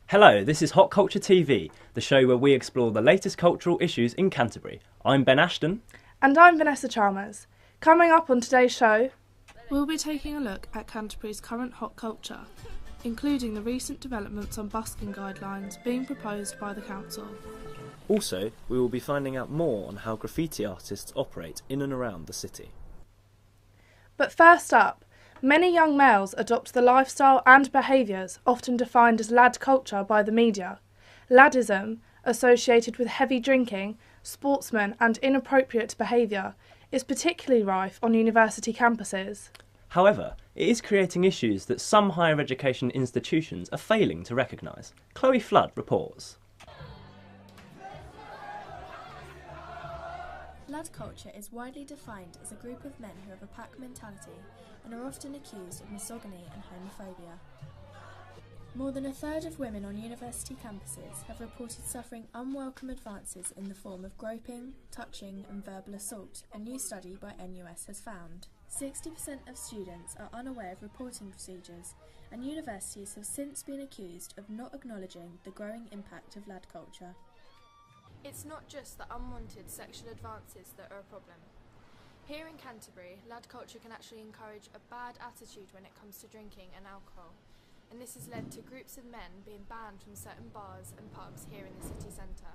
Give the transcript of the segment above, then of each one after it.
Hello, this is Hot Culture TV, the show where we explore the latest cultural issues in Canterbury. I'm Ben Ashton. And I'm Vanessa Chalmers. Coming up on today's show, we'll be taking a look at Canterbury's current hot culture, including the recent developments on busking guidelines being proposed by the council. Also, we will be finding out more on how graffiti artists operate in and around the city. But first up, many young males adopt the lifestyle and behaviours often defined as lad culture by the media. Laddism, associated with heavy drinking, sportsmen and inappropriate behaviour, is particularly rife on university campuses. However, it is creating issues that some higher education institutions are failing to recognise. Chloe Flood reports. Lad culture is widely defined as a group of men who have a pack mentality and are often accused of misogyny and homophobia. More than a third of women on university campuses have reported suffering unwelcome advances in the form of groping, touching and verbal assault, a new study by NUS has found. 60% of students are unaware of reporting procedures, and universities have since been accused of not acknowledging the growing impact of lad culture. It's not just the unwanted sexual advances that are a problem. Here in Canterbury, lad culture can actually encourage a bad attitude when it comes to drinking and alcohol, and this has led to groups of men being banned from certain bars and pubs here in the city centre,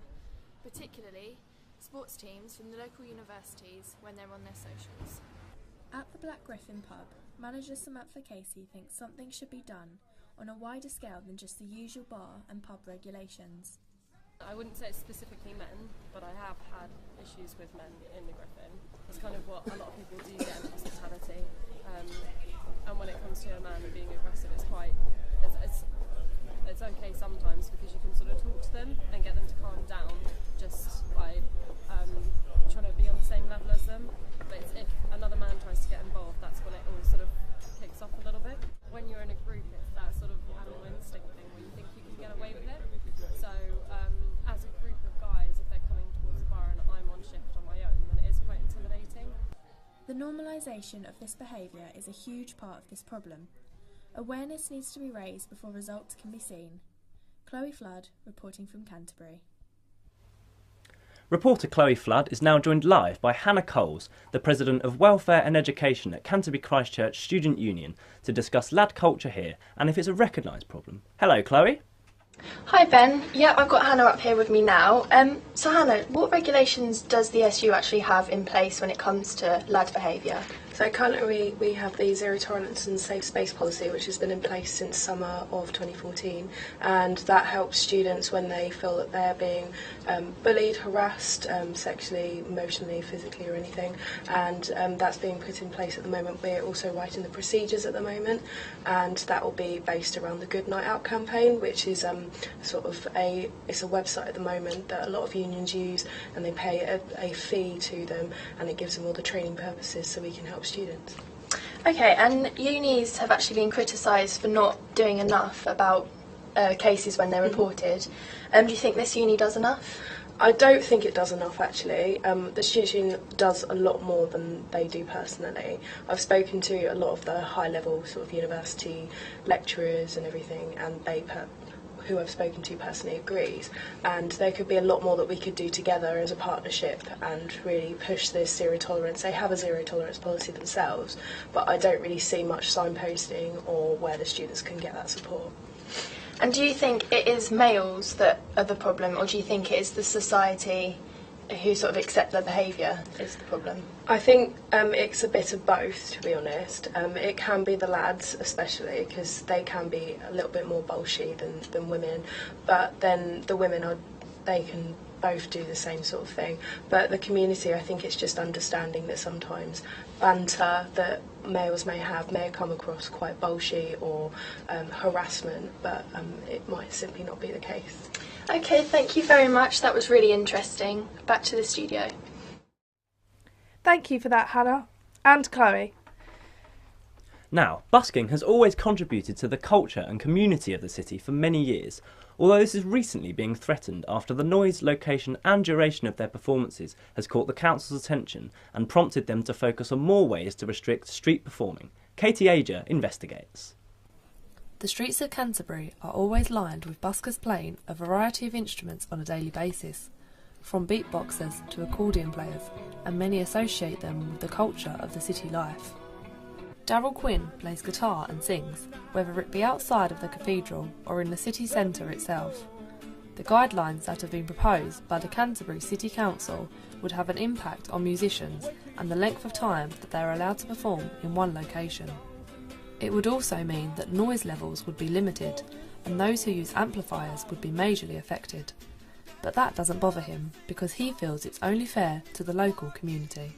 particularly sports teams from the local universities when they're on their socials. At the Black Griffin pub, manager Samantha Casey thinks something should be done on a wider scale than just the usual bar and pub regulations. I wouldn't say it's specifically men, but I have had issues with men in the Griffin. That's kind of what a lot of people do get in hospitality. And when it comes to a man being aggressive, it's okay sometimes because you can sort of talk to them and get them to calm down just by trying to be on the same level as them. But if another man tries to get involved, that's when it all sort of kicks off a little bit. When you're in a group, it's that sort of animal instinct thing where you think you can get away with it. So as a group of guys, if they're coming towards the bar and I'm on shift on my own, then it is quite intimidating. The normalisation of this behaviour is a huge part of this problem. Awareness needs to be raised before results can be seen. Chloe Flood, reporting from Canterbury. Reporter Chloe Flood is now joined live by Hannah Coles, the President of Welfare and Education at Canterbury Christchurch Student Union, to discuss lad culture here and if it's a recognised problem. Hello, Chloe. Hi Ben, yeah, I've got Hannah up here with me now. So Hannah, what regulations does the SU actually have in place when it comes to lad behaviour? So currently we have the zero tolerance and safe space policy, which has been in place since summer of 2014, and that helps students when they feel that they're being bullied, harassed, sexually, emotionally, physically or anything, and that's being put in place at the moment. We're also writing the procedures at the moment, and that will be based around the Good Night Out campaign, which is it's a website at the moment that a lot of unions use, and they pay a fee to them, and it gives them all the training purposes so we can help students. Okay, and unis have actually been criticised for not doing enough about cases when they're reported. Do you think this uni does enough? I don't think it does enough actually. The Students' Union does a lot more than they do personally. I've spoken to a lot of the high level sort of university lecturers and everything, and who I've spoken to personally agrees, and there could be a lot more that we could do together as a partnership and really push this zero tolerance. They have a zero tolerance policy themselves, but I don't really see much signposting or where the students can get that support. And do you think it is males that are the problem, or do you think it is the society who sort of accept their behaviour is the problem? I think it's a bit of both, to be honest. It can be the lads especially, because they can be a little bit more bolshy than women, but then the women they can both do the same sort of thing. But the community, I think it's just understanding that sometimes banter that males may come across quite bolshy or harassment, but it might simply not be the case. Okay, thank you very much. That was really interesting. Back to the studio. Thank you for that, Hannah. And Chloe. Now, busking has always contributed to the culture and community of the city for many years, although this is recently being threatened after the noise, location and duration of their performances has caught the council's attention and prompted them to focus on more ways to restrict street performing. Katie Ager investigates. The streets of Canterbury are always lined with buskers playing a variety of instruments on a daily basis, from beatboxers to accordion players, and many associate them with the culture of the city life. Daryl Quinn plays guitar and sings, whether it be outside of the cathedral or in the city centre itself. The guidelines that have been proposed by the Canterbury City Council would have an impact on musicians and the length of time that they are allowed to perform in one location. It would also mean that noise levels would be limited and those who use amplifiers would be majorly affected. But that doesn't bother him because he feels it's only fair to the local community.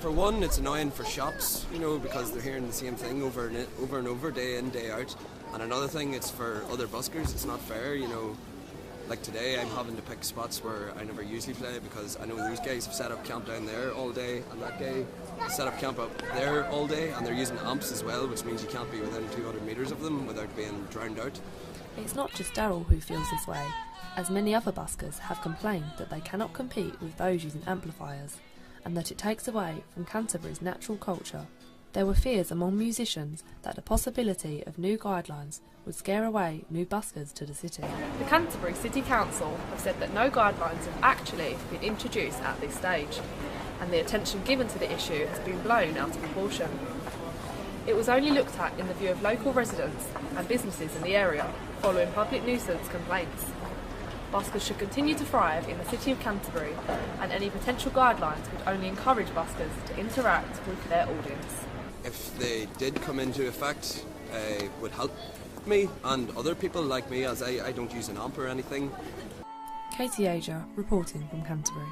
For one, it's annoying for shops, because they're hearing the same thing over and over, day in, day out. And another thing, it's for other buskers, it's not fair, Like today, I'm having to pick spots where I never usually play because I know these guys have set up camp down there all day, and that guy set up camp up there all day, and they're using amps as well, which means you can't be within 200 metres of them without being drowned out. It's not just Daryl who feels this way, as many other buskers have complained that they cannot compete with those using amplifiers, and that it takes away from Canterbury's natural culture. There were fears among musicians that the possibility of new guidelines would scare away new buskers to the city. The Canterbury City Council have said that no guidelines have actually been introduced at this stage, and the attention given to the issue has been blown out of proportion. It was only looked at in the view of local residents and businesses in the area following public nuisance complaints. Buskers should continue to thrive in the city of Canterbury, and any potential guidelines would only encourage buskers to interact with their audience. If they did come into effect, it would help me and other people like me, as I don't use an amp or anything. Katie Ager reporting from Canterbury.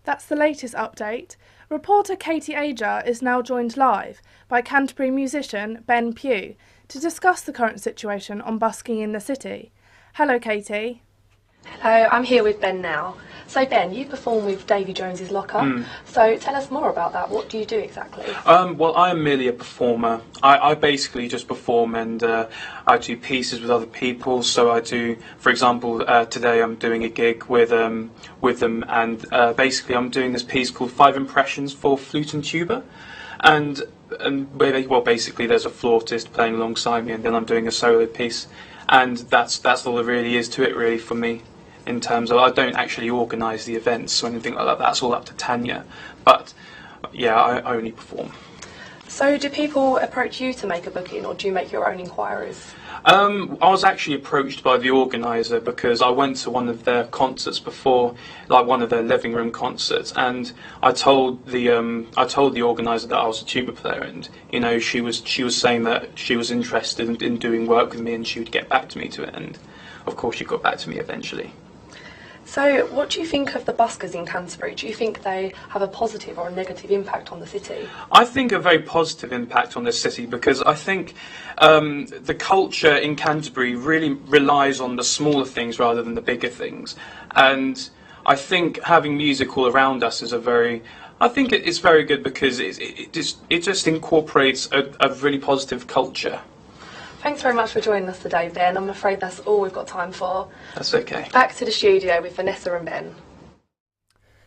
That's the latest update. Reporter Katie Ager is now joined live by Canterbury musician Ben Pugh to discuss the current situation on busking in the city. Hello, Katie. Hello, I'm here with Ben now. So Ben, you perform with Davy Jones's Locker. So tell us more about that. What do you do exactly? Well, I am merely a performer. I basically just perform, and I do pieces with other people. So I do, for example, today I'm doing a gig with them, and basically I'm doing this piece called 5 Impressions for Flute and Tuba, and basically there's a flautist playing alongside me, and then I'm doing a solo piece, and that's all there really is to it, really, for me. In terms of, I don't actually organise the events or anything like that. That's all up to Tanya. But yeah, I only perform. So do people approach you to make a booking, or do you make your own inquiries? I was actually approached by the organiser because I went to one of their concerts before, like one of their living room concerts, and I told the organiser that I was a tuba player, and she was saying that she was interested in doing work with me and she would get back to me to it, and of course she got back to me eventually. So what do you think of the buskers in Canterbury? Do you think they have a positive or a negative impact on the city? I think a very positive impact on the city, because I think the culture in Canterbury really relies on the smaller things rather than the bigger things. And I think having music all around us is it's very good because it just incorporates a really positive culture. Thanks very much for joining us today, Ben. I'm afraid that's all we've got time for. That's okay. Back to the studio with Vanessa and Ben.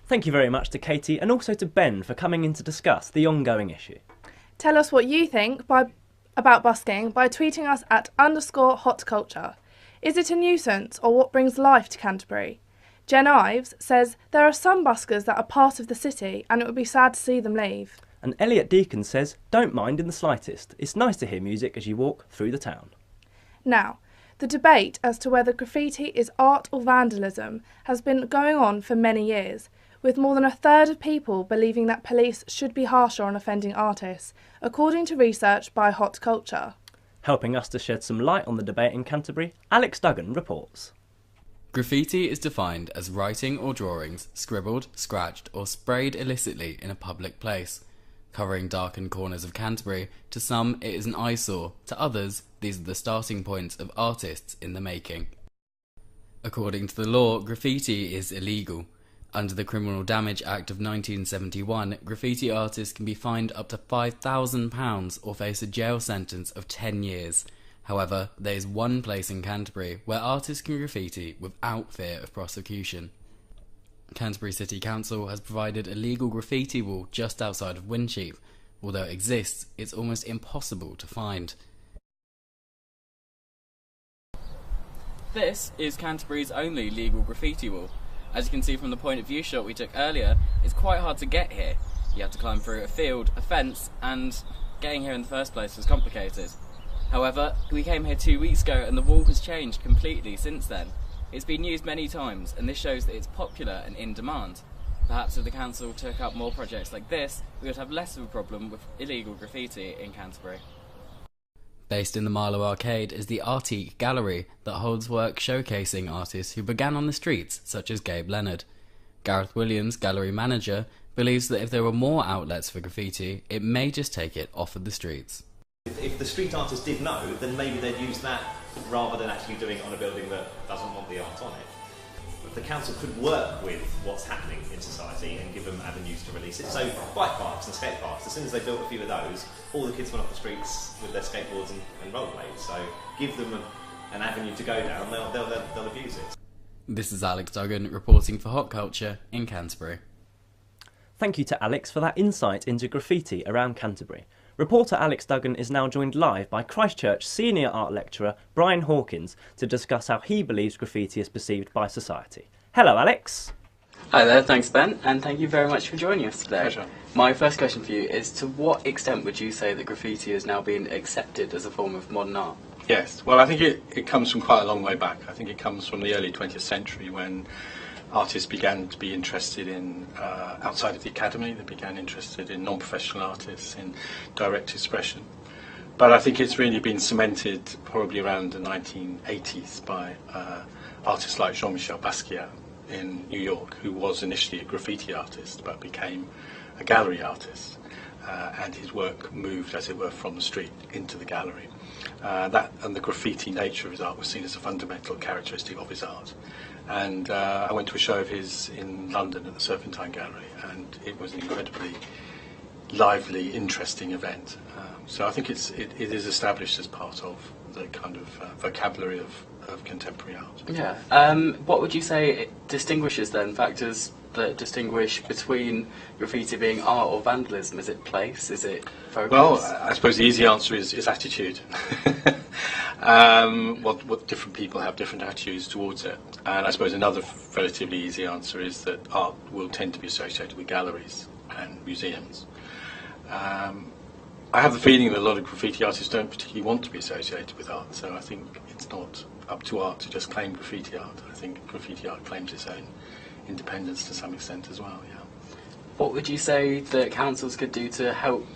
Thank you very much to Katie and also to Ben for coming in to discuss the ongoing issue. Tell us what you think about busking by tweeting us at _hotculture. Is it a nuisance or what brings life to Canterbury? Jen Ives says there are some buskers that are part of the city and it would be sad to see them leave. And Elliot Deacon says, don't mind in the slightest. It's nice to hear music as you walk through the town. Now, the debate as to whether graffiti is art or vandalism has been going on for many years, with more than a third of people believing that police should be harsher on offending artists, according to research by Hot Culture. Helping us to shed some light on the debate in Canterbury, Alex Duggan reports. Graffiti is defined as writing or drawings scribbled, scratched or sprayed illicitly in a public place. Covering darkened corners of Canterbury, to some it is an eyesore, to others these are the starting points of artists in the making. According to the law, graffiti is illegal. Under the Criminal Damage Act of 1971, graffiti artists can be fined up to £5,000 or face a jail sentence of 10 years. However, there is one place in Canterbury where artists can graffiti without fear of prosecution. Canterbury City Council has provided a legal graffiti wall just outside of Wincheap, Although it exists, it's almost impossible to find. This is Canterbury's only legal graffiti wall. As you can see from the point of view shot we took earlier, it's quite hard to get here. You have to climb through a field, a fence, and getting here in the first place was complicated. However, we came here 2 weeks ago and the wall has changed completely since then. It's been used many times, and this shows that it's popular and in demand. Perhaps if the council took up more projects like this, we would have less of a problem with illegal graffiti in Canterbury. Based in the Marlow Arcade is the Artique Gallery that holds work showcasing artists who began on the streets, such as Gabe Leonard. Gareth Williams, gallery manager, believes that if there were more outlets for graffiti, it may just take it off of the streets. If the street artists did know, then maybe they'd use that rather than actually doing it on a building that doesn't want the art on it. But the council could work with what's happening in society and give them avenues to release it. So bike parks and skate parks, as soon as they built a few of those, all the kids went off the streets with their skateboards and rollerblades. So give them an avenue to go down, they'll abuse it. This is Alex Duggan reporting for Hot Culture in Canterbury. Thank you to Alex for that insight into graffiti around Canterbury. Reporter Alex Duggan is now joined live by Christchurch senior art lecturer Brian Hawkins to discuss how he believes graffiti is perceived by society. Hello, Alex. Hi there, thanks Ben, and thank you very much for joining us today. Pleasure. My first question for you is, to what extent would you say that graffiti is now being accepted as a form of modern art? Yes, well I think it comes from quite a long way back. I think it comes from the early 20th century when artists began to be interested in, outside of the academy, they began interested in non-professional artists, in direct expression. But I think it's really been cemented probably around the 1980s by artists like Jean-Michel Basquiat in New York, who was initially a graffiti artist but became a gallery artist. And his work moved, as it were, from the street into the gallery. That and the graffiti nature of his art was seen as a fundamental characteristic of his art. And I went to a show of his in London at the Serpentine Gallery, and it was an incredibly lively, interesting event. So I think it is established as part of the kind of vocabulary of contemporary art. Yeah. What would you say it distinguishes then, factors that distinguish between graffiti being art or vandalism? Is it place? Is it focus? Well, I suppose the easy answer is attitude. What different people have different attitudes towards it. And I suppose another relatively easy answer is that art will tend to be associated with galleries and museums. I have the feeling that a lot of graffiti artists don't particularly want to be associated with art, so I think it's not up to art to just claim graffiti art. I think graffiti art claims its own independence to some extent as well, yeah. What would you say that councils could do to help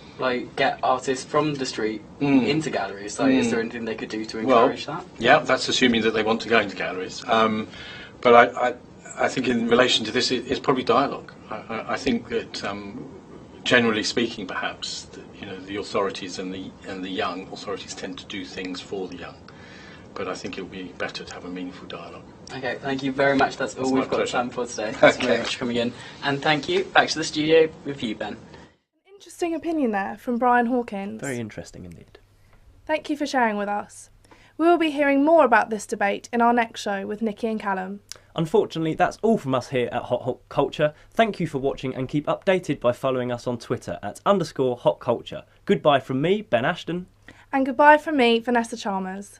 get artists from the street into galleries? Is there anything they could do to encourage that? Yeah, that's assuming that they want to go into galleries. But I think in relation to this, it's probably dialogue. I think that generally speaking, perhaps, the authorities and the young authorities tend to do things for the young. But I think it would be better to have a meaningful dialogue. Okay, thank you very much. That's all we've got time for today. Thanks Okay. very much for coming in. And thank you. Back to the studio with you, Ben. Interesting opinion there from Brian Hawkins. Very interesting indeed. Thank you for sharing with us. We will be hearing more about this debate in our next show with Nikki and Callum. Unfortunately, that's all from us here at Hot Culture. Thank you for watching and keep updated by following us on Twitter at _Hot Culture. Goodbye from me, Ben Ashton. And goodbye from me, Vanessa Chalmers.